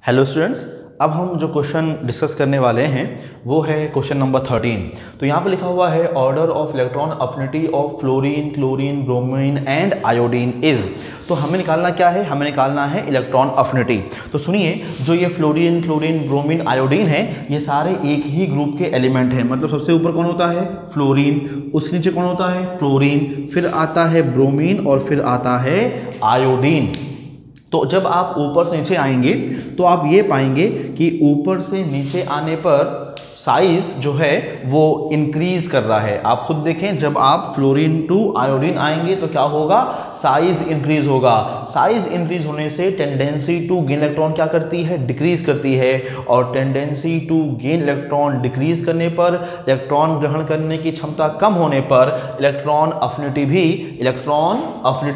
Hello students, अब हम जो क्वेश्चन डिस्कस करने वाले हैं वो है क्वेश्चन नंबर 13। तो यहाँ पे लिखा हुआ है order of electron affinity of fluorine, chlorine, bromine and iodine is. तो हमें निकालना क्या है? हमें निकालना है इलेक्ट्रॉन अफिनिटी। तो सुनिए, जो ये फ्लोरीन, क्लोरीन, ब्रोमीन, आयोडीन है, ये सारे एक ही ग्रुप के एलिमेंट हैं। मतलब सबसे ऊपर कौन होता है? फ्लोरीन, उसके नीचे कौन होता है? क्लोरीन, फिर आता है ब्रोमीन और फिर आता है आयोडीन। तो जब आप ऊपर से नीचे आएंगे तो आप ये पाएंगे कि ऊपर से नीचे आने पर साइज जो है वो इंक्रीज कर रहा है। आप खुद देखें, जब आप फ्लोरीन टू आयोडीन आएंगे तो क्या होगा? साइज इंक्रीज होगा। साइज इंक्रीज होने से टेंडेंसी टू गेन इलेक्ट्रॉन क्या करती है? डिक्रीज करती है। और tendency to gain electron decrease करने पर, इलेक्ट्रॉन ग्रहण करने की क्षमता कम होने पर इलेक्ट्रॉन अफिनिटी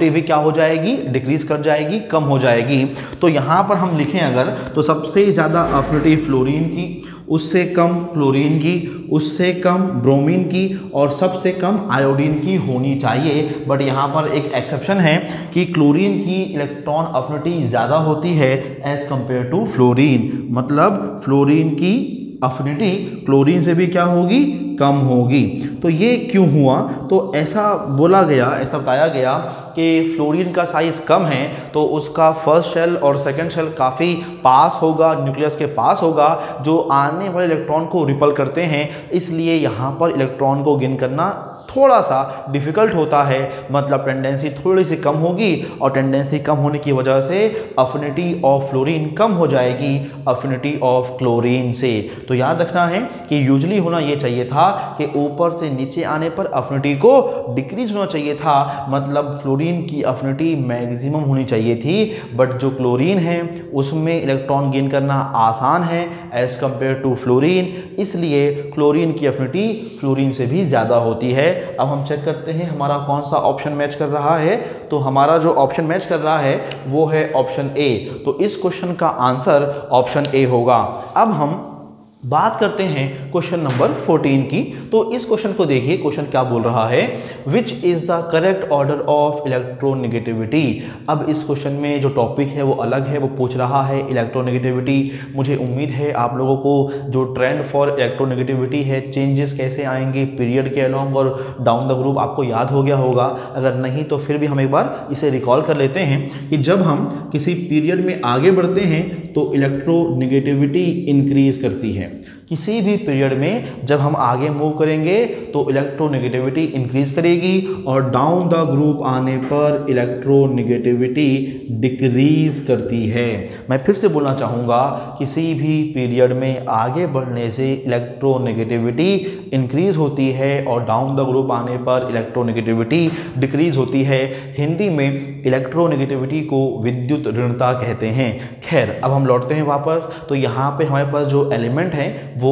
भी क्या हो जाएगी? डिक्रीज कर जाएगी, कम हो जाएगी। तो यहाँ पर हम लिखें अगर, तो सबसे ज़्यादा अफिनिटी फ्लोरीन की, उससे कम क्लोरीन की, उससे कम ब्रोमीन की और सबसे कम आयोडीन की होनी चाहिए। बट यहाँ पर एक एक्सेप्शन है कि क्लोरीन की इलेक्ट्रॉन अफिनिटी ज़्यादा होती है एज कंपेयर टू फ्लोरीन। मतलब फ्लोरीन की अफिनिटी क्लोरीन से भी क्या होगी? कम होगी। तो ये क्यों हुआ? तो ऐसा बोला गया, ऐसा बताया गया कि फ्लोरीन का साइज कम है तो उसका फर्स्ट शेल और सेकंड शेल काफ़ी पास होगा, न्यूक्लियस के पास होगा, जो आने वाले इलेक्ट्रॉन को रिपल करते हैं। इसलिए यहाँ पर इलेक्ट्रॉन को गेन करना थोड़ा सा डिफिकल्ट होता है। मतलब टेंडेंसी थोड़ी सी कम होगी और टेंडेंसी कम होने की वजह से अफिनिटी ऑफ फ्लोरीन कम हो जाएगी अफिनिटी ऑफ क्लोरीन से। तो याद रखना है कि यूजुअली होना ये चाहिए था कि ऊपर से नीचे आने पर अफिनिटी को डिक्रीज होना चाहिए था। मतलब फ्लोरीन की अफिनिटी मैक्सिमम होनी चाहिए थी, बट जो क्लोरीन है उसमें इलेक्ट्रॉन गेन करना आसान है एज कंपेयर टू फ्लोरीन, इसलिए क्लोरीन की अफिनिटी फ्लोरीन से भी ज़्यादा होती है। अब हम चेक करते हैं हमारा कौन सा ऑप्शन मैच कर रहा है। तो हमारा जो ऑप्शन मैच कर रहा है वो है ऑप्शन ए। तो इस क्वेश्चन का आंसर ऑप्शन ए होगा। अब हम बात करते हैं क्वेश्चन नंबर 14 की। तो इस क्वेश्चन को देखिए, क्वेश्चन क्या बोल रहा है? Which is the correct order of electronegativity. अब इस क्वेश्चन में जो टॉपिक है वो अलग है, वो पूछ रहा है इलेक्ट्रोनेगेटिविटी। मुझे उम्मीद है आप लोगों को जो ट्रेंड फॉर इलेक्ट्रोनेगेटिविटी है, चेंजेस कैसे आएंगे पीरियड के अलॉन्ग और डाउन द ग्रुप, आपको याद हो गया होगा। अगर नहीं तो फिर भी हम एक बार इसे रिकॉल कर लेते हैं कि जब हम किसी पीरियड में आगे बढ़ते हैं तो इलेक्ट्रोनेगेटिविटी इंक्रीज करती है। किसी भी पीरियड में जब हम आगे मूव करेंगे तो इलेक्ट्रोनेगेटिविटी इंक्रीज करेगी और डाउन द ग्रुप आने पर इलेक्ट्रोनेगेटिविटी डिक्रीज करती है। मैं फिर से बोलना चाहूँगा, किसी भी पीरियड में आगे बढ़ने से इलेक्ट्रोनेगेटिविटी इंक्रीज होती है और डाउन द ग्रुप आने पर इलेक्ट्रोनेगेटिविटी डिक्रीज होती है। हिंदी में इलेक्ट्रोनेगेटिविटी को विद्युत ऋणता कहते हैं। खैर, अब हम लौटते हैं वापस। तो यहाँ पे हमारे पास जो एलिमेंट हैं वो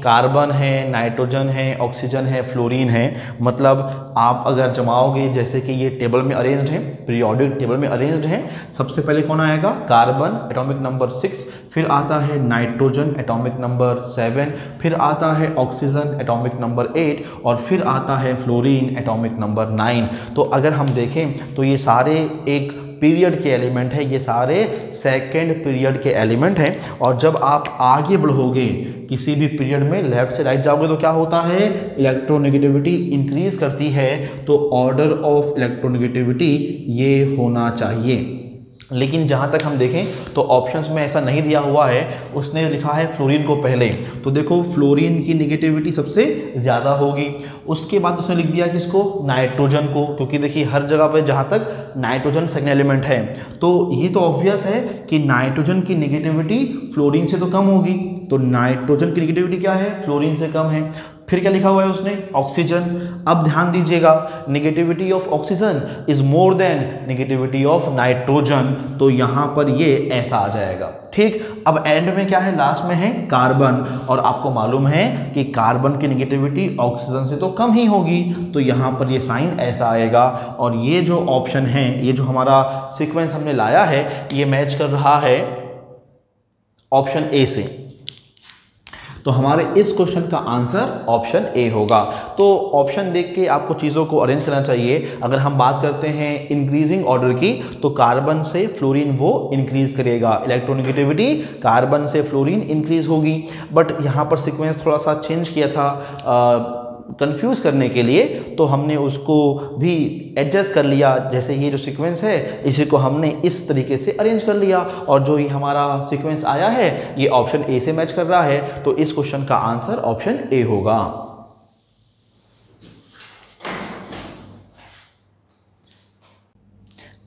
कार्बन है, नाइट्रोजन है, ऑक्सीजन है, फ्लोरीन है। मतलब आप अगर जमाओगे, जैसे कि ये टेबल में अरेंज्ड है, पीरियोडिक टेबल में अरेंज्ड है, सबसे पहले कौन आएगा? कार्बन एटॉमिक नंबर 6, फिर आता है नाइट्रोजन एटॉमिक नंबर 7, फिर आता है ऑक्सीजन एटॉमिक नंबर 8 और फिर आता है फ्लोरीन एटॉमिक नंबर 9। तो अगर हम देखें तो ये सारे एक पीरियड के एलिमेंट है, ये सारे सेकेंड पीरियड के एलिमेंट हैं। और जब आप आगे बढ़ोगे किसी भी पीरियड में, लेफ्ट से राइट जाओगे तो क्या होता है? इलेक्ट्रोनेगेटिविटी इंक्रीज करती है। तो ऑर्डर ऑफ इलेक्ट्रोनेगेटिविटी ये होना चाहिए। लेकिन जहाँ तक हम देखें तो ऑप्शंस में ऐसा नहीं दिया हुआ है, उसने लिखा है फ्लोरीन को पहले। तो देखो, फ्लोरीन की नेगेटिविटी सबसे ज़्यादा होगी। उसके बाद उसने लिख दिया किसको? नाइट्रोजन को, क्योंकि देखिए हर जगह पे जहाँ तक नाइट्रोजन सेकंड एलिमेंट है तो ये तो ऑब्वियस है कि नाइट्रोजन की नेगेटिविटी फ्लोरीन से तो कम होगी। तो नाइट्रोजन की नेगेटिविटी क्या है? फ्लोरीन से कम है। फिर क्या लिखा हुआ है उसने? ऑक्सीजन। अब ध्यान दीजिएगा, negativity of oxygen is more than negativity of nitrogen. तो यहाँ पर ये ऐसा आ जाएगा। ठीक, अब एंड में क्या है? लास्ट में है कार्बन, और आपको मालूम है कि कार्बन की नेगेटिविटी ऑक्सीजन से तो कम ही होगी। तो यहाँ पर ये साइन ऐसा आएगा। और ये जो ऑप्शन है, ये जो हमारा सीक्वेंस हमने लाया है, ये मैच कर रहा है ऑप्शन ए से। तो हमारे इस क्वेश्चन का आंसर ऑप्शन ए होगा। तो ऑप्शन देख के आपको चीज़ों को अरेंज करना चाहिए। अगर हम बात करते हैं इंक्रीजिंग ऑर्डर की, तो कार्बन से फ्लोरीन वो इंक्रीज करेगा, इलेक्ट्रोनेगेटिविटी कार्बन से फ्लोरीन इंक्रीज होगी। बट यहाँ पर सीक्वेंस थोड़ा सा चेंज किया था कंफ्यूज करने के लिए, तो हमने उसको भी एडजस्ट कर लिया। जैसे ये जो सीक्वेंस है इसी को हमने इस तरीके से अरेंज कर लिया, और जो ये हमारा सीक्वेंस आया है ये ऑप्शन ए से मैच कर रहा है। तो इस क्वेश्चन का आंसर ऑप्शन ए होगा।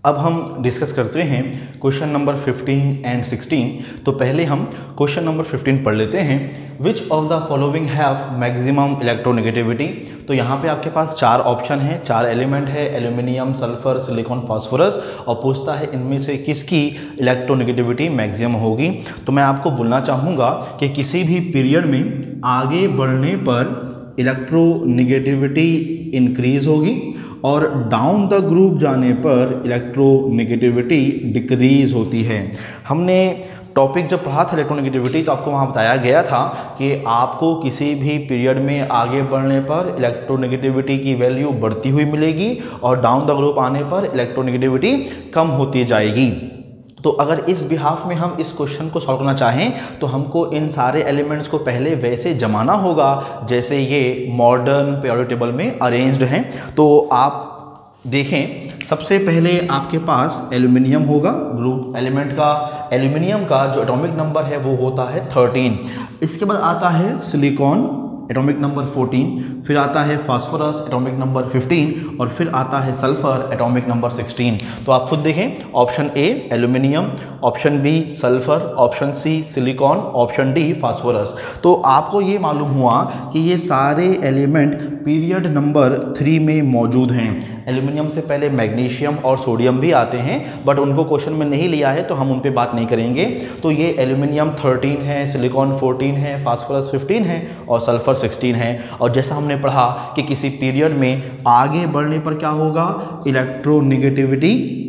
अब हम डिस्कस करते हैं क्वेश्चन नंबर 15 एंड 16। तो पहले हम क्वेश्चन नंबर 15 पढ़ लेते हैं। विच of the following have maximum electronegativity. तो यहाँ पे आपके पास 4 ऑप्शन हैं, 4 एलिमेंट है, एल्यूमिनियम, सल्फर, सिलिकॉन, फास्फोरस, और पूछता है इनमें से किसकी इलेक्ट्रोनेगेटिविटी मैक्सिमम होगी। तो मैं आपको बोलना चाहूँगा कि किसी भी पीरियड में आगे बढ़ने पर इलेक्ट्रोनेगेटिविटी इंक्रीज होगी और डाउन द ग्रुप जाने पर इलेक्ट्रोनेगेटिविटी डिक्रीज होती है। हमने टॉपिक जब पढ़ा था इलेक्ट्रोनेगेटिविटी, तो आपको वहाँ बताया गया था कि आपको किसी भी पीरियड में आगे बढ़ने पर इलेक्ट्रोनेगेटिविटी की वैल्यू बढ़ती हुई मिलेगी और डाउन द ग्रुप आने पर इलेक्ट्रोनेगेटिविटी कम होती जाएगी। तो अगर इस बिहाफ में हम इस क्वेश्चन को सॉल्व करना चाहें तो हमको इन सारे एलिमेंट्स को पहले वैसे जमाना होगा जैसे ये मॉडर्न पीरियोडिक टेबल में अरेंज्ड हैं। तो आप देखें, सबसे पहले आपके पास एल्यूमिनियम होगा, ग्रुप एलिमेंट का एल्यूमिनियम का जो एटॉमिक नंबर है वो होता है 13। इसके बाद आता है सिलिकॉन, एटॉमिक नंबर 14, फिर आता है फास्फोरस, एटॉमिक नंबर 15, और फिर आता है सल्फर, एटॉमिक नंबर 16। तो आप खुद देखें, option A aluminium, option B sulphur, option C silicon, option D phosphorus. तो आपको ये मालूम हुआ कि ये सारे एलिमेंट पीरियड नंबर 3 में मौजूद हैं। एल्यूमिनियम से पहले मैग्नीशियम और सोडियम भी आते हैं, बट उनको क्वेश्चन में नहीं लिया है तो हम उन पे बात नहीं करेंगे। तो ये एल्यूमिनियम 13 है, सिलिकॉन 14 है, फास्फोरस 15 है और सल्फर 16 है। और जैसा हमने पढ़ा कि किसी पीरियड में आगे बढ़ने पर क्या होगा, इलेक्ट्रोनेगेटिविटी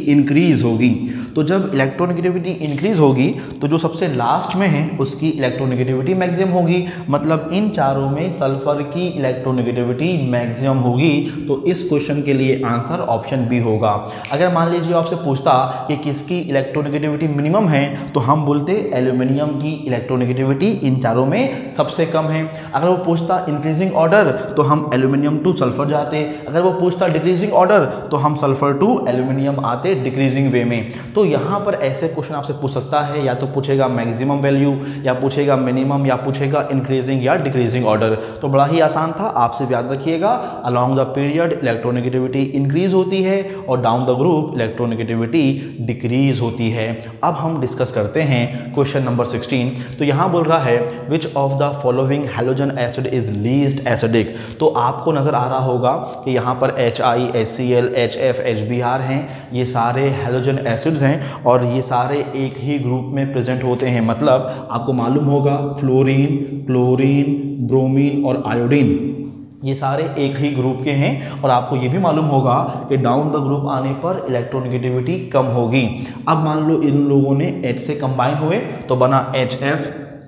इंक्रीज होगी। तो जब इलेक्ट्रोनेगेटिविटी इंक्रीज होगी तो जो सबसे लास्ट में है उसकी इलेक्ट्रोनेगेटिविटी मैक्सिमम होगी। मतलब इन चारों में सल्फर की इलेक्ट्रोनेगेटिविटी मैक्सिमम होगी। तो इस क्वेश्चन के लिए आंसर ऑप्शन बी होगा। अगर मान लीजिए आपसे पूछता कि किसकी इलेक्ट्रोनेगेटिविटी मिनिमम है तो हम बोलते एल्यूमिनियम की इलेक्ट्रोनेगेटिविटी इन चारों में सबसे कम है। अगर वो पूछता इंक्रीजिंग ऑर्डर तो हम एल्यूमिनियम टू सल्फर जाते। अगर वो पूछता डिक्रीजिंग ऑर्डर तो हम सल्फर टू एल्यूमिनियम आते डिक्रीजिंग वे में। तो यहाँ पर ऐसे क्वेश्चन आपसे पूछ सकता है, या तो पूछेगा मैक्सिमम वैल्यू, या पूछेगा मिनिमम, या पूछेगा इंक्रीजिंग या डिक्रीजिंग ऑर्डर। तो बड़ा ही आसान था, आपसे याद रखिएगा along the period electronegativity increase होती है और down the group electronegativity decrease होती है। अब हम डिस्कस करते हैं क्वेश्चन नंबर 16। तो यहाँ बोल रहा है which of the following halogen acid is least acidic. तो आपको नजर आ रहा होगा कि यहाँ पर HI, HCl, HF, HBr हैं, ये सारे हैलोजन एसिड्स हैं और ये सारे एक ही ग्रुप में प्रेजेंट होते हैं। मतलब आपको मालूम होगा फ्लोरीन, क्लोरीन, ब्रोमीन और आयोडीन ये सारे एक ही ग्रुप के हैं। और आपको ये भी मालूम होगा कि डाउन द ग्रुप आने पर इलेक्ट्रोनेगेटिविटी कम होगी। अब मान लो इन लोगों ने H से कंबाइन हुए तो बना HF,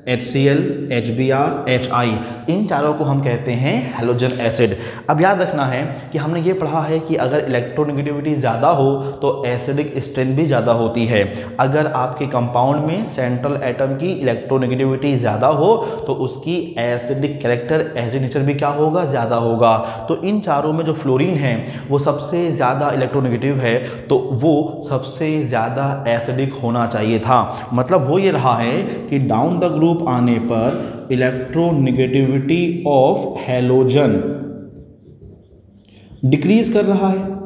HCl, HBr, HI। इन चारों को हम कहते हैं हैलोजन एसिड। अब याद रखना है कि हमने ये पढ़ा है कि अगर इलेक्ट्रोनेगेटिविटी ज़्यादा हो तो एसिडिक स्ट्रेंथ भी ज़्यादा होती है। अगर आपके कंपाउंड में सेंट्रल एटम की इलेक्ट्रोनेगेटिविटी ज़्यादा हो तो उसकी एसिडिक कैरेक्टर, एसिडिक नेचर भी क्या होगा, ज़्यादा होगा। तो इन चारों में जो फ्लोरीन है वो सबसे ज़्यादा इलेक्ट्रोनेगेटिव है, तो वो सबसे ज़्यादा एसिडिक होना चाहिए था। मतलब वो ये रहा है कि डाउन द ग्रुप आने पर इलेक्ट्रोनेगेटिविटी ऑफ हैलोजन डिक्रीज कर रहा है।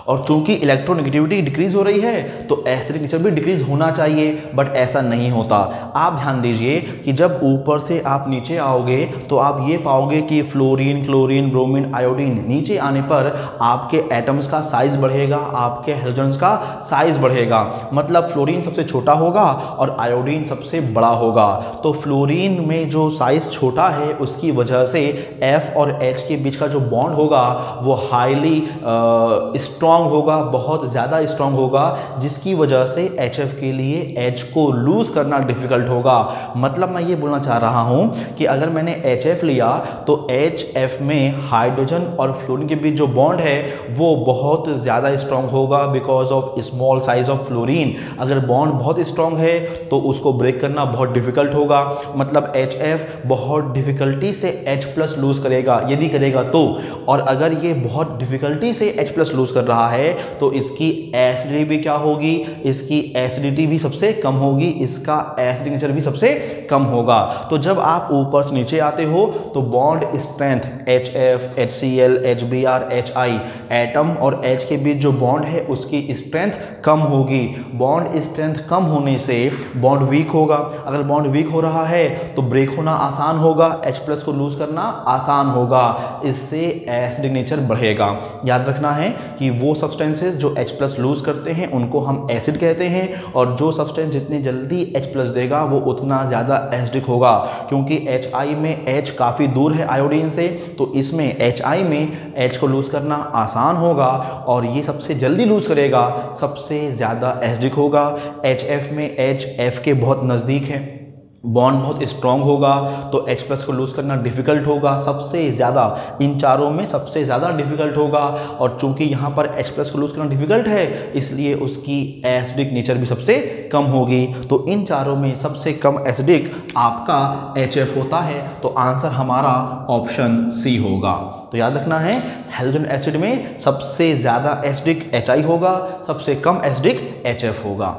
और चूंकि इलेक्ट्रोनेगेटिविटी डिक्रीज हो रही है तो एसिडिक नेचर भी डिक्रीज होना चाहिए, बट ऐसा नहीं होता। आप ध्यान दीजिए कि जब ऊपर से आप नीचे आओगे तो आप ये पाओगे कि फ्लोरीन, क्लोरीन, ब्रोमीन, आयोडीन नीचे आने पर आपके एटम्स का साइज बढ़ेगा, आपके हैलोजन्स का साइज बढ़ेगा। मतलब फ्लोरीन सबसे छोटा होगा और आयोडीन सबसे बड़ा होगा। तो फ्लोरीन में जो साइज छोटा है उसकी वजह से F और H के बीच का जो बॉन्ड होगा वो हाईली स्ट्रॉन्ग स्ट्रांग होगा, बहुत ज़्यादा स्ट्रांग होगा, जिसकी वजह से HF के लिए H को लूज करना डिफिकल्ट होगा। मतलब मैं ये बोलना चाह रहा हूं कि अगर मैंने HF लिया तो HF में हाइड्रोजन और फ्लोरीन के बीच जो बॉन्ड है वो बहुत ज़्यादा स्ट्रांग होगा because of small size of fluorine. अगर बॉन्ड बहुत स्ट्रांग है तो उसको ब्रेक करना बहुत डिफिकल्ट होगा। मतलब HF बहुत डिफिकल्टी से H+ लूज करेगा यदि करेगा तो। और अगर ये बहुत डिफिकल्टी से H+ लूज कर रहा है तो इसकी एसिडिटी भी क्या होगी, इसकी एसिडिटी भी सबसे कम होगी, इसका एसिडिक नेचर भी सबसे कम होगा। तो जब आप ऊपर से नीचे आते हो तो bond strength HF, HCl, HBr, HI atom और H के बीच जो बॉन्ड है उसकी स्ट्रेंथ कम होगी। बॉन्ड स्ट्रेंथ कम होने से बॉन्ड वीक होगा। अगर बॉन्ड वीक हो रहा है तो ब्रेक होना आसान होगा, H+ को लूज करना आसान होगा, इससे एसिडिक नेचर बढ़ेगा। याद रखना है कि वो सब्सटेंसेस जो H+ लूज करते हैं उनको हम एसिड कहते हैं, और जो सब्सटेंस जितनी जल्दी H+ देगा वो उतना ज़्यादा एसिडिक होगा। क्योंकि HI में H काफ़ी दूर है आयोडीन से, तो इसमें HI में H को लूज करना आसान होगा और ये सबसे जल्दी लूज करेगा, सबसे ज़्यादा एसिडिक होगा। HF में H F के बहुत नज़दीक है, बॉन्ड बहुत स्ट्रॉन्ग होगा तो H+ को लूज करना डिफिकल्ट होगा, सबसे ज़्यादा इन चारों में सबसे ज़्यादा डिफिकल्ट होगा। और चूंकि यहाँ पर H+ को लूज करना डिफिकल्ट है इसलिए उसकी एसिडिक नेचर भी सबसे कम होगी। तो इन चारों में सबसे कम एसिडिक आपका HF होता है, तो आंसर हमारा ऑप्शन C होगा। तो याद रखना है हाइड्रोजन एसिड में सबसे ज़्यादा एसिडिक HI होगा, सबसे कम एसिडिक HF होगा।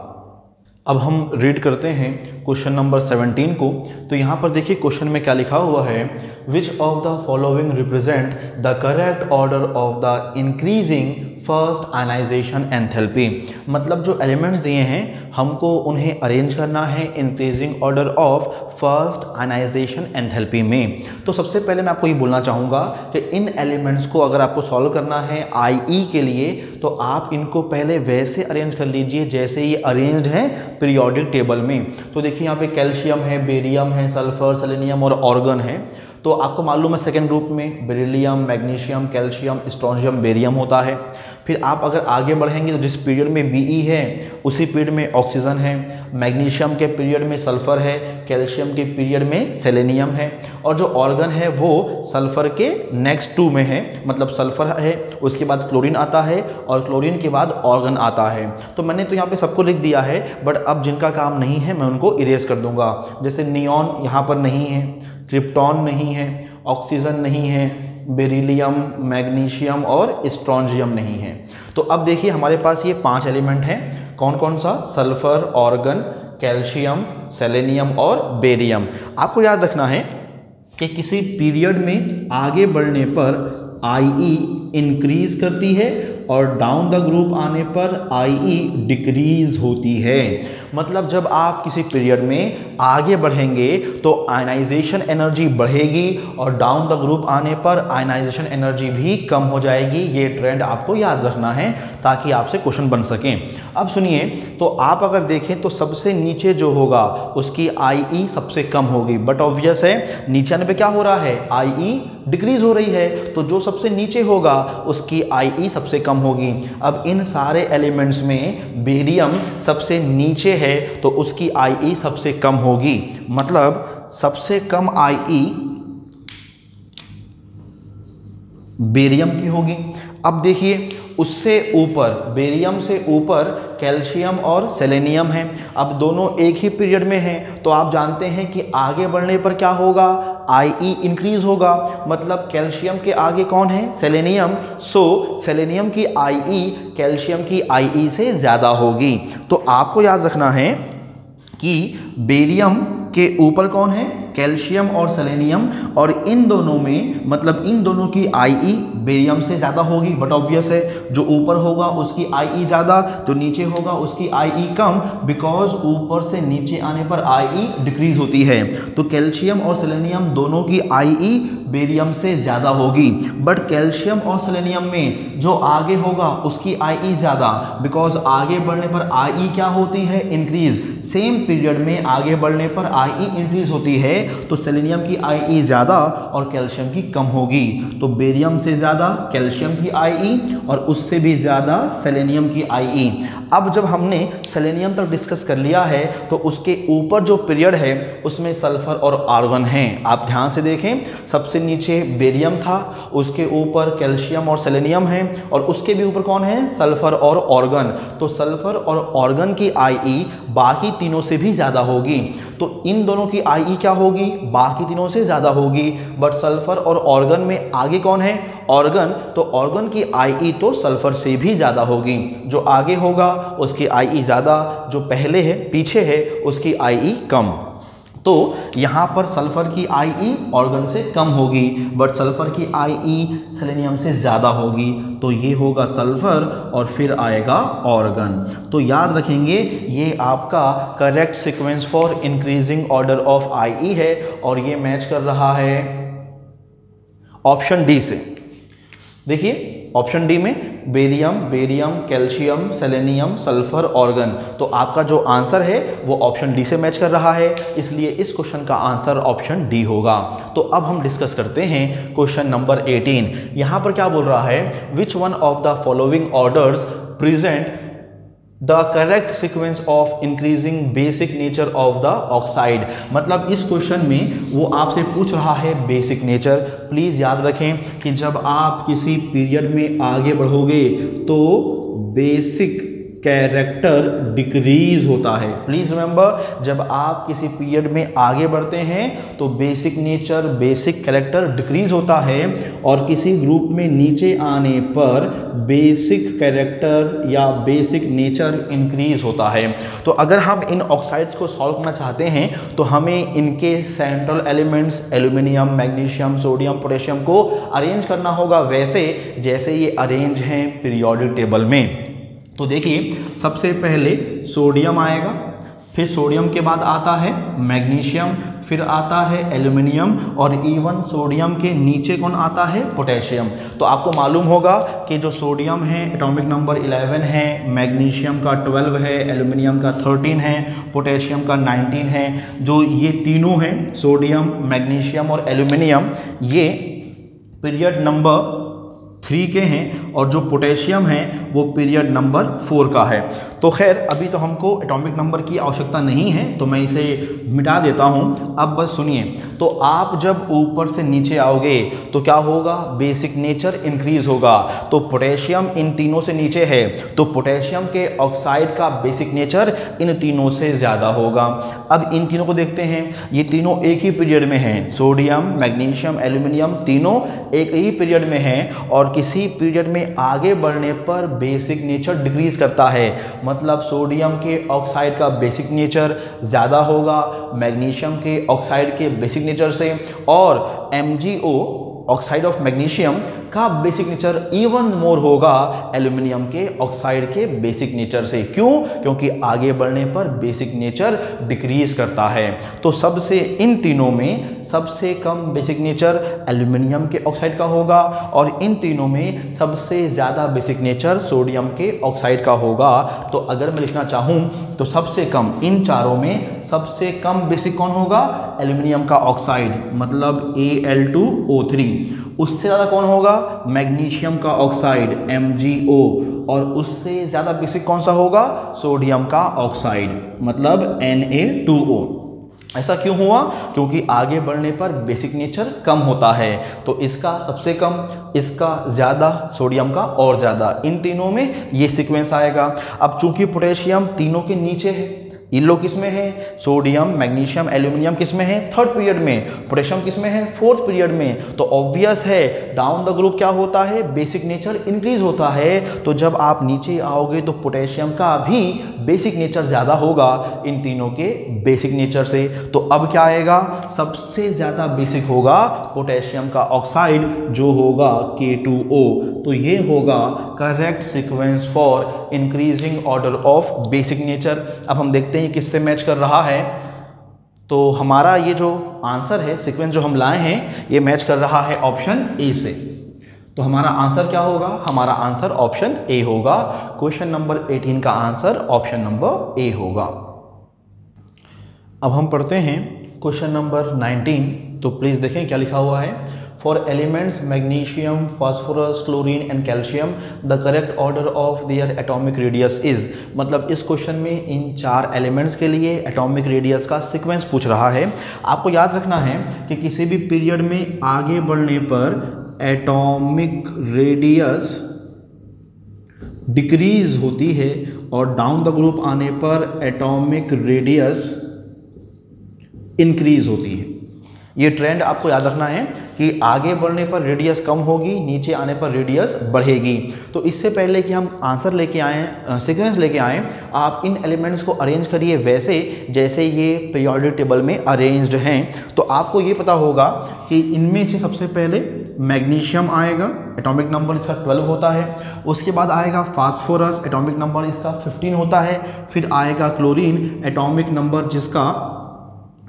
अब हम रीड करते हैं क्वेश्चन नंबर 17 को। तो यहाँ पर देखिए क्वेश्चन में क्या लिखा हुआ है, which of the following represent the correct order of the increasing first ionisation enthalpy. मतलब जो एलिमेंट्स दिए हैं हमको उन्हें अरेंज करना है increasing order of first ionisation enthalpy में। तो सबसे पहले मैं आपको ये बोलना चाहूँगा कि इन एलिमेंट्स को अगर आपको सॉल्व करना है IE के लिए तो आप इनको पहले वैसे अरेंज कर लीजिए जैसे ये अरेंज्ड है पीरियोडिक टेबल में। तो देखिए यहाँ पे कैल्शियम है, बेरियम है, सल्फर, सेलेनियम और ऑर्गन है। तो आपको मालूम है सेकेंड ग्रुप में बेरिलियम, मैग्नीशियम, कैल्शियम, स्ट्रोंजियम, बेरियम होता है। फिर आप अगर आगे बढ़ेंगे तो जिस पीरियड में Be है उसी पीरियड में ऑक्सीजन है, मैग्नीशियम के पीरियड में सल्फर है, कैल्शियम के पीरियड में सेलेनियम है, और जो ऑर्गन है वो सल्फर के नेक्स्ट 2 में है। मतलब सल्फर है, उसके बाद क्लोरीन आता है और क्लोरीन के बाद ऑर्गन आता है। तो मैंने तो यहाँ पे सबको लिख दिया है, बट अब जिनका काम नहीं है मैं उनको इरेज कर दूंगा। जैसे नियॉन यहाँ पर नहीं है, क्रिप्टॉन नहीं है, ऑक्सीजन नहीं है, बेरिलियम, मैग्नीशियम और स्ट्रोंजियम नहीं है। तो अब देखिए हमारे पास ये 5 एलिमेंट हैं। कौन कौन सा? सल्फर, ऑर्गन, कैल्शियम, सेलेनियम और बेरियम। आपको याद रखना है कि किसी पीरियड में आगे बढ़ने पर IE इंक्रीज करती है और डाउन द ग्रुप आने पर IE डिक्रीज होती है। मतलब जब आप किसी पीरियड में आगे बढ़ेंगे तो आयनाइजेशन एनर्जी बढ़ेगी और डाउन द ग्रुप आने पर आयनाइजेशन एनर्जी भी कम हो जाएगी। ये ट्रेंड आपको याद रखना है ताकि आपसे क्वेश्चन बन सकें। अब सुनिए, तो आप अगर देखें तो सबसे नीचे जो होगा उसकी IE सबसे कम होगी, बट ऑब्वियस है नीचे आने पे क्या हो रहा है, IE डिक्रीज हो रही है, तो जो सबसे नीचे होगा उसकी IE सबसे कम होगी। अब इन सारे एलिमेंट्स में बेरियम सबसे नीचे है तो उसकी IE सबसे कम होगी। मतलब सबसे कम IE बेरियम की होगी। अब देखिए उससे ऊपर, बेरियम से ऊपर कैल्शियम और सेलेनियम है। अब दोनों एक ही पीरियड में हैं तो आप जानते हैं कि आगे बढ़ने पर क्या होगा, IE इंक्रीज होगा। मतलब कैल्शियम के आगे कौन है, सेलेनियम। सो सेलेनियम की IE कैल्शियम की IE से ज़्यादा होगी। तो आपको याद रखना है कि बेरियम के ऊपर कौन है, कैल्शियम और सेलेनियम, और इन दोनों में मतलब इन दोनों की IE बेरियम से ज़्यादा होगी। बट ऑब्वियस है जो ऊपर होगा उसकी IE ज़्यादा, जो नीचे होगा उसकी IE कम, बिकॉज ऊपर से नीचे आने पर IE डिक्रीज होती है। तो कैल्शियम और सेलेनियम दोनों की IE बेरियम से ज़्यादा होगी, बट कैल्शियम और सेलेनियम में जो आगे होगा उसकी IE ज़्यादा, बिकॉज आगे बढ़ने पर IE क्या होती है, इंक्रीज। सेम पीरियड में आगे बढ़ने पर IE इंक्रीज होती है, तो सेलेनियम की IE ज़्यादा और कैल्शियम की कम होगी। तो बेरियम से ज़्यादा कैल्शियम की IE और उससे भी ज़्यादा सेलेनियम की IE। अब जब हमने सेलेनियम तक डिस्कस कर लिया है तो उसके ऊपर जो पीरियड है उसमें सल्फर और आर्गन हैं। आप ध्यान से देखें, सबसे नीचे बेरियम था, उसके ऊपर कैल्शियम और सेलेनियम है, और उसके भी ऊपर कौन है, सल्फर और ऑर्गन। तो सल्फर और ऑर्गन की IE बाकी तीनों से भी ज़्यादा होगी। तो इन दोनों की IE क्या होगी, बाकी तीनों से ज़्यादा होगी, बट सल्फर और ऑर्गन में आगे कौन है, ऑर्गन। तो ऑर्गन की IE तो सल्फर से भी ज़्यादा होगी। जो आगे होगा उसकी IE ज़्यादा, जो पहले है पीछे है उसकी IE कम। तो यहाँ पर सल्फर की IE ऑर्गन से कम होगी, बट सल्फर की IE सेलेनियम से ज़्यादा होगी। तो ये होगा सल्फर और फिर आएगा ऑर्गन। तो याद रखेंगे ये आपका correct sequence for increasing order of IE है, और ये मैच कर रहा है ऑप्शन डी से। देखिए ऑप्शन डी में barium, calcium, selenium, sulphur, organ. तो आपका जो आंसर है वो ऑप्शन डी से मैच कर रहा है, इसलिए इस क्वेश्चन का आंसर ऑप्शन डी होगा। तो अब हम डिस्कस करते हैं क्वेश्चन नंबर 18। यहाँ पर क्या बोल रहा है, which one of the following orders present the correct sequence of increasing basic nature of the oxide. मतलब इस क्वेश्चन में वो आपसे पूछ रहा है बेसिक नेचर। प्लीज़ याद रखें कि जब आप किसी पीरियड में आगे बढ़ोगे तो बेसिक कैरेक्टर डिक्रीज होता है। प्लीज़ रिमेंबर, जब आप किसी पीरियड में आगे बढ़ते हैं तो basic nature, basic character decrease होता है, और किसी ग्रुप में नीचे आने पर बेसिक कैरेक्टर या बेसिक नेचर इंक्रीज होता है। तो अगर हम इन ऑक्साइड्स को सॉल्व करना चाहते हैं तो हमें इनके central elements aluminium, magnesium, sodium, potassium को अरेंज करना होगा वैसे जैसे ये अरेंज हैं पीरियोडिक टेबल में। तो देखिए सबसे पहले सोडियम आएगा, फिर सोडियम के बाद आता है मैग्नीशियम, फिर आता है एल्यूमिनियम, और इवन सोडियम के नीचे कौन आता है, पोटेशियम। तो आपको मालूम होगा कि जो सोडियम है एटॉमिक नंबर 11 है, मैग्नीशियम का 12 है, एल्यूमिनियम का 13 है, पोटेशियम का 19 है। जो ये तीनों हैं सोडियम, मैग्नीशियम और एल्यूमिनियम, ये पीरियड नंबर 3 के हैं, और जो पोटेशियम है वो पीरियड नंबर 4 का है। तो खैर अभी तो हमको एटॉमिक नंबर की आवश्यकता नहीं है, तो मैं इसे मिटा देता हूँ। अब बस सुनिए, तो आप जब ऊपर से नीचे आओगे तो क्या होगा, बेसिक नेचर इंक्रीज होगा। तो पोटेशियम इन तीनों से नीचे है, तो पोटेशियम के ऑक्साइड का बेसिक नेचर इन तीनों से ज़्यादा होगा। अब इन तीनों को देखते हैं, ये तीनों एक ही पीरियड में हैं, सोडियम, मैग्नीशियम, एल्यूमिनियम तीनों एक ही पीरियड में हैं, और किसी पीरियड में आगे बढ़ने पर बेसिक नेचर डिक्रीज करता है। मतलब सोडियम के ऑक्साइड का बेसिक नेचर ज़्यादा होगा मैग्नीशियम के ऑक्साइड के बेसिक नेचर से, और MgO ऑक्साइड ऑफ मैग्नीशियम का बेसिक नेचर इवन मोर होगा एल्यूमिनियम के ऑक्साइड के बेसिक नेचर से। क्यों? क्योंकि आगे बढ़ने पर बेसिक नेचर डिक्रीज करता है। तो सबसे इन तीनों में सबसे कम बेसिक नेचर एल्यूमिनियम के ऑक्साइड का होगा, और इन तीनों में सबसे ज़्यादा बेसिक नेचर सोडियम के ऑक्साइड का होगा। तो अगर मैं लिखना चाहूँ तो सबसे कम इन चारों में सबसे कम बेसिक कौन होगा, एल्यूमिनियम का ऑक्साइड, मतलब Al2O3। उससे ज़्यादा कौन होगा, मैग्नीशियम का ऑक्साइड MgO, और उससे ज़्यादा बेसिक कौन सा होगा, सोडियम का ऑक्साइड, मतलब Na2O। ऐसा क्यों हुआ? क्योंकि आगे बढ़ने पर बेसिक नेचर कम होता है। तो इसका सबसे कम, इसका ज़्यादा, सोडियम का और ज़्यादा, इन तीनों में ये सीक्वेंस आएगा। अब चूंकि पोटेशियम तीनों के नीचे है, इन लोग किस में है, सोडियम, मैग्नीशियम, एल्यूमिनियम किस में है, 3rd पीरियड में, पोटेशियम किस में है, 4th पीरियड में। तो ऑब्वियस है डाउन द ग्रुप क्या होता है, बेसिक नेचर इंक्रीज होता है। तो जब आप नीचे आओगे तो पोटेशियम का भी बेसिक नेचर ज़्यादा होगा इन तीनों के बेसिक नेचर से। तो अब क्या आएगा, सबसे ज़्यादा बेसिक होगा पोटेशियम का ऑक्साइड जो होगा K2O। तो ये होगा correct sequence for increasing order of basic nature. अब हम देखते हैं किससे मैच कर रहा है। तो हमारा ये जो आंसर है, सीक्वेंस जो हम लाए हैं, ये मैच कर रहा है ऑप्शन ए से। तो हमारा आंसर क्या होगा? हमारा आंसर ऑप्शन ए होगा। क्वेश्चन नंबर 18 का आंसर ऑप्शन नंबर ए होगा। अब हम पढ़ते हैं क्वेश्चन नंबर 19। तो प्लीज़ देखें क्या लिखा हुआ है। For elements magnesium, phosphorus, chlorine and calcium the correct order of their atomic radius is. मतलब इस क्वेश्चन में इन 4 एलिमेंट्स के लिए एटॉमिक रेडियस का सीक्वेंस पूछ रहा है। आपको याद रखना है कि किसी भी पीरियड में आगे बढ़ने पर एटॉमिक रेडियस डिक्रीज होती है और डाउन द ग्रुप आने पर एटॉमिक रेडियस इंक्रीज होती है। ये ट्रेंड आपको याद रखना है कि आगे बढ़ने पर रेडियस कम होगी, नीचे आने पर रेडियस बढ़ेगी। तो इससे पहले कि हम आंसर लेके आएँ, सीक्वेंस लेके आएँ, आप इन एलिमेंट्स को अरेंज करिए वैसे जैसे ये पीरियोडिक टेबल में अरेंज्ड हैं। तो आपको ये पता होगा कि इनमें से सबसे पहले मैग्नीशियम आएगा, एटॉमिक नंबर इसका 12 होता है। उसके बाद आएगा फास्फोरस, एटॉमिक नंबर इसका 15 होता है। फिर आएगा क्लोरीन, एटॉमिक नंबर जिसका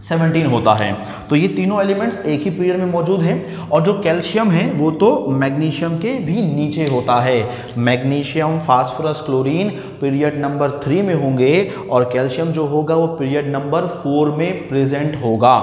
17 होता है। तो ये तीनों एलिमेंट्स एक ही पीरियड में मौजूद हैं। और जो कैल्शियम है वो तो मैग्नीशियम के भी नीचे होता है। Magnesium, phosphorus, chlorine period number 3 में होंगे और कैल्शियम जो होगा वो पीरियड नंबर 4 में प्रेजेंट होगा।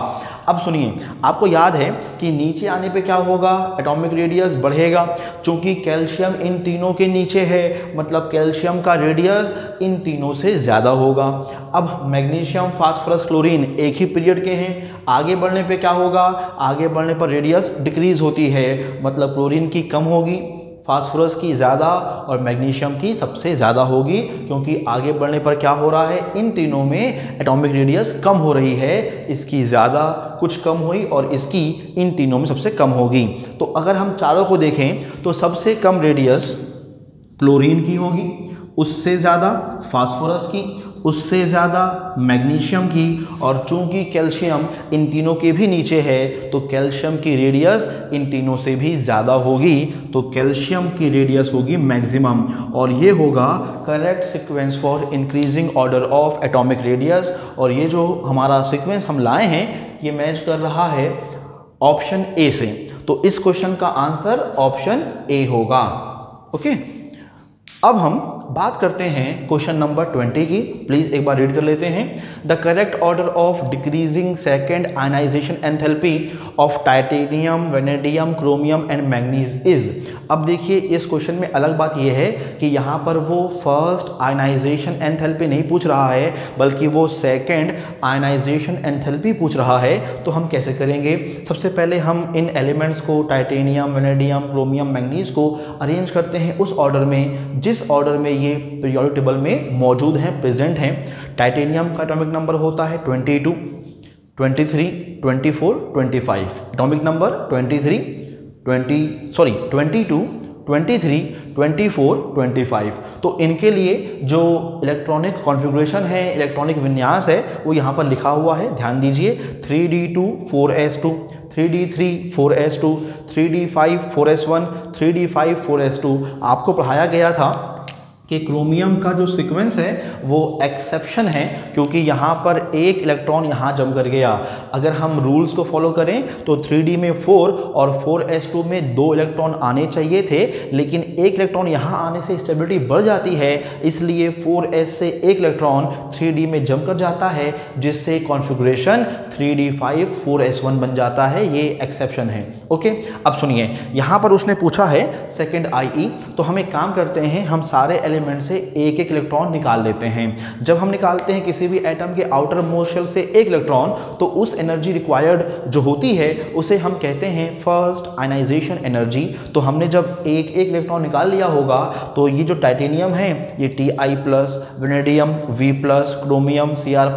अब सुनिए, आपको याद है कि नीचे आने पे क्या होगा? एटॉमिक रेडियस बढ़ेगा। चूंकि कैल्शियम इन तीनों के नीचे है, मतलब कैल्शियम का रेडियस इन तीनों से ज़्यादा होगा। अब मैग्नीशियम, फास्फोरस, क्लोरीन एक ही पीरियड के हैं। आगे बढ़ने पे क्या होगा? आगे बढ़ने पर रेडियस डिक्रीज होती है, मतलब क्लोरीन की कम होगी, फास्फोरस की ज़्यादा और मैग्नीशियम की सबसे ज़्यादा होगी। क्योंकि आगे बढ़ने पर क्या हो रहा है? इन तीनों में एटॉमिक रेडियस कम हो रही है। इसकी ज़्यादा कुछ कम हुई और इसकी इन तीनों में सबसे कम होगी। तो अगर हम चारों को देखें तो सबसे कम रेडियस क्लोरीन की होगी, उससे ज़्यादा फास्फोरस की, उससे ज़्यादा मैग्नीशियम की, और चूंकि कैल्शियम इन तीनों के भी नीचे है तो कैल्शियम की रेडियस इन तीनों से भी ज़्यादा होगी। तो कैल्शियम की रेडियस होगी मैक्सिमम, और ये होगा correct sequence for increasing order of atomic radius. और ये जो हमारा सीक्वेंस हम लाए हैं ये मैच कर रहा है ऑप्शन ए से। तो इस क्वेश्चन का आंसर ऑप्शन ए होगा। ओके, अब हम बात करते हैं क्वेश्चन नंबर 20 की। प्लीज एक बार रीड कर लेते हैं। The correct order of decreasing second ionisation enthalpy of titanium, vanadium, chromium and manganese is. अब देखिए, इस क्वेश्चन में अलग बात यह है कि यहाँ पर वो फर्स्ट आयनाइजेशन एंथैल्पी नहीं पूछ रहा है, बल्कि वो सेकेंड आयनाइजेशन एंथैल्पी पूछ रहा है। तो हम कैसे करेंगे? सबसे पहले हम इन एलिमेंट्स को, टाइटेनियम, वेनेडियम, क्रोमियम, मैंगनीज को अरेंज करते हैं उस ऑर्डर में जिस ऑर्डर में ये पीरियोडिक टेबल में मौजूद हैं, प्रेजेंट हैं। टाइटेनियम का एटॉमिक नंबर होता है 22, 23, 24, 25। Atomic number 22, 23, 24, 25। तो इनके लिए जो इलेक्ट्रॉनिक कॉन्फ़िगरेशन है, इलेक्ट्रॉनिक विन्यास है, वो यहाँ पर लिखा हुआ है। ध्यान दीजिए, 3d2 4s2, 3d3 4s2, 3d5 4s1, 3d5 4s2। आपको पढ़ाया गया था कि क्रोमियम का जो सीक्वेंस है वो एक्सेप्शन है, क्योंकि यहाँ पर एक इलेक्ट्रॉन यहाँ जम कर गया। अगर हम रूल्स को फॉलो करें तो 3d में 4 और 4s2 में 2 इलेक्ट्रॉन आने चाहिए थे, लेकिन एक इलेक्ट्रॉन यहाँ आने से स्टेबिलिटी बढ़ जाती है, इसलिए 4s से एक इलेक्ट्रॉन 3d में जम कर जाता है, जिससे कॉन्फ़िगरेशन 3d5 4s1 बन जाता है। ये एक्सेप्शन है। ओके, अब सुनिए, यहाँ पर उसने पूछा है सेकेंड IE। तो हम एक काम करते हैं, हम सारे एलिमेंट से एक एक इलेक्ट्रॉन निकाल लेते हैं। जब हम निकालते हैं किसी भी एटम के आउटर मोस्ट शेल से एक इलेक्ट्रॉन, तो उस एनर्जी रिक्वायर्ड जो होती है उसे हम कहते हैं फर्स्ट आयनाइजेशन एनर्जी। तो हमने जब एक एक इलेक्ट्रॉन निकाल लिया होगा तो ये जो टाइटेनियम है ये Ti+, vanadium V+, chromium Cr+,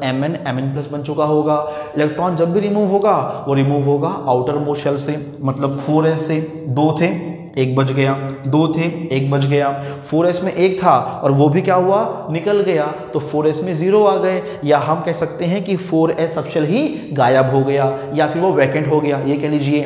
Mn बन चुका होगा। इलेक्ट्रॉन जब भी रिमूव होगा वो रिमूव होगा आउटर मोस्ट शेल से, मतलब 4s से 2 थे, 1 बच गया, 2 थे, 1 बच गया, 4s में 1 था और वो भी क्या हुआ? निकल गया, तो 4s में 0 आ गए। या हम कह सकते हैं कि 4s सबशेल ही गायब हो गया या फिर वो वैकेंट हो गया, ये कह लीजिए।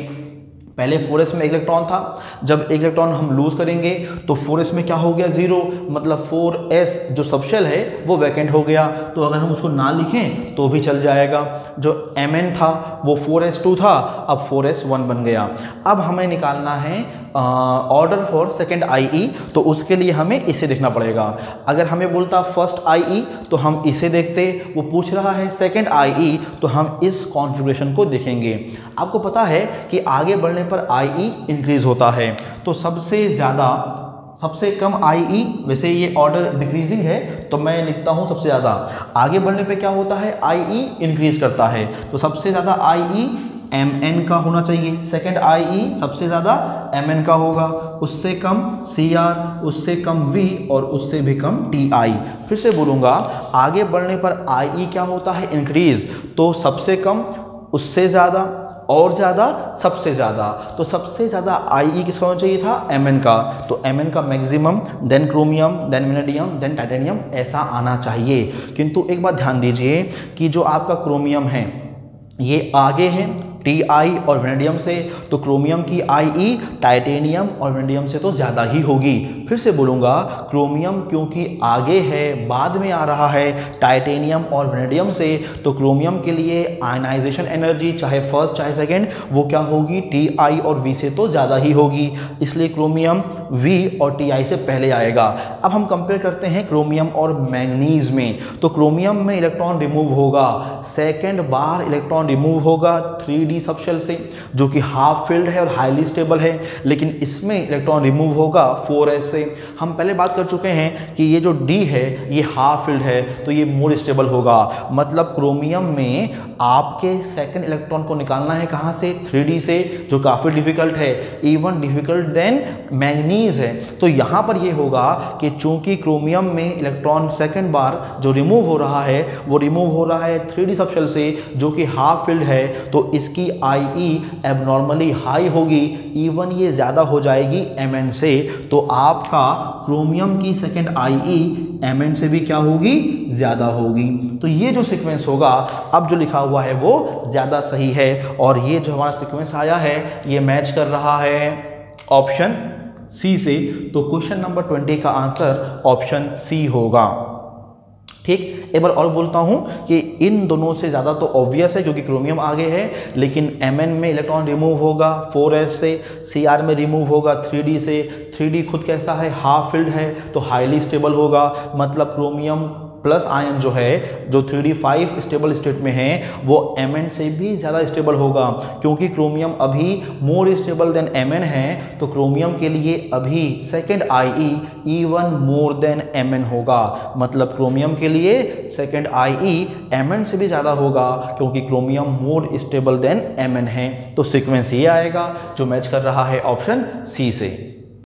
पहले 4s में इलेक्ट्रॉन था, जब एक इलेक्ट्रॉन हम लूज करेंगे तो 4s में क्या हो गया 0, मतलब 4s जो सबशेल है वो वैकेंट हो गया। तो अगर हम उसको ना लिखें तो भी चल जाएगा। जो Mn था वो 4s2 था, अब 4s1 बन गया। अब हमें निकालना है ऑर्डर फॉर सेकेंड IE, तो उसके लिए हमें इसे देखना पड़ेगा। अगर हमें बोलता फर्स्ट IE तो हम इसे देखते, वो पूछ रहा है सेकेंड IE तो हम इस कॉन्फ़िगरेशन को देखेंगे। आपको पता है कि आगे बढ़ने पर IE इंक्रीज होता है, तो सबसे कम IE, वैसे ये ऑर्डर डिक्रीजिंग है तो मैं लिखता हूँ सबसे ज़्यादा। आगे बढ़ने पे क्या होता है, IE इंक्रीज करता है, तो सबसे ज़्यादा IE Mn का होना चाहिए। सेकेंड IE सबसे ज़्यादा Mn का होगा, उससे कम Cr, उससे कम V और उससे भी कम Ti। फिर से बोलूँगा, आगे बढ़ने पर IE क्या होता है, इंक्रीज, तो सबसे कम, उससे ज़्यादा और ज़्यादा, सबसे ज़्यादा। तो सबसे ज़्यादा IE किसका होना चाहिए था, Mn का। तो Mn का maximum, then chromium, then vanadium, then titanium, ऐसा आना चाहिए। किंतु एक बात ध्यान दीजिए कि जो आपका क्रोमियम है ये आगे है Ti और वेनेडियम से, तो क्रोमियम की IE टाइटेनियम और वेनेडियम से तो ज़्यादा ही होगी। फिर से बोलूँगा, क्रोमियम क्योंकि आगे है, बाद में आ रहा है टाइटेनियम और वेनेडियम से, तो क्रोमियम के लिए आयनाइजेशन एनर्जी चाहे फर्स्ट चाहे सेकेंड वो क्या होगी, Ti और V से तो ज़्यादा ही होगी, इसलिए क्रोमियम V और Ti से पहले आएगा। अब हम कंपेयर करते हैं क्रोमियम और मैंगनीज में, तो क्रोमियम में इलेक्ट्रॉन रिमूव होगा, सेकेंड बार इलेक्ट्रॉन रिमूव होगा 3D सबशेल से, जो कि हाफ फिल्ड है और हाईली स्टेबल है, लेकिन इसमें इलेक्ट्रॉन रिमूव होगा 4s से। हम पहले बात कर चुके हैं कि ये जो D है ये हाफ फिल्ड है, तो ये मोर स्टेबल होगा। मतलब क्रोमियम में आपके सेकंड इलेक्ट्रॉन को निकालना है कहाँ से, 3D से, जो काफ़ी डिफिकल्ट है, इवन डिफिकल्ट देन मैंगनीज है। तो यहाँ पर ये होगा कि चूंकि क्रोमियम में इलेक्ट्रॉन सेकंड बार जो रिमूव हो रहा है वो रिमूव हो रहा है 3D सबशेल से, जो कि हाफ फिल्ड है, तो इसकी IE एबनॉर्मली हाई होगी, इवन ये ज़्यादा हो जाएगी Mn से। तो आपका क्रोमियम की सेकेंड IE Mn से भी क्या होगी, ज़्यादा होगी। तो ये जो सीक्वेंस होगा अब जो लिखा हुआ है वो ज़्यादा सही है, और ये जो हमारा सीक्वेंस आया है ये मैच कर रहा है ऑप्शन C से। तो क्वेश्चन नंबर 20 का आंसर ऑप्शन C होगा। ठीक, एक बार और बोलता हूँ कि इन दोनों से ज़्यादा तो ऑब्वियस है क्योंकि क्रोमियम आगे है, लेकिन Mn में इलेक्ट्रॉन रिमूव होगा 4s से, Cr में रिमूव होगा 3D से। 3D खुद कैसा है, हाफ फिल्ड है, तो हाईली स्टेबल होगा। मतलब क्रोमियम प्लस आयन जो है, जो 3D5 स्टेबल स्टेट में है, वो Mn से भी ज़्यादा स्टेबल होगा, क्योंकि क्रोमियम अभी मोर स्टेबल देन Mn है, तो क्रोमियम के लिए अभी second IE even more than Mn होगा। मतलब क्रोमियम के लिए सेकेंड IE Mn से भी ज़्यादा होगा, क्योंकि chromium more stable then Mn है। तो सीक्वेंस ये आएगा जो मैच कर रहा है ऑप्शन C से।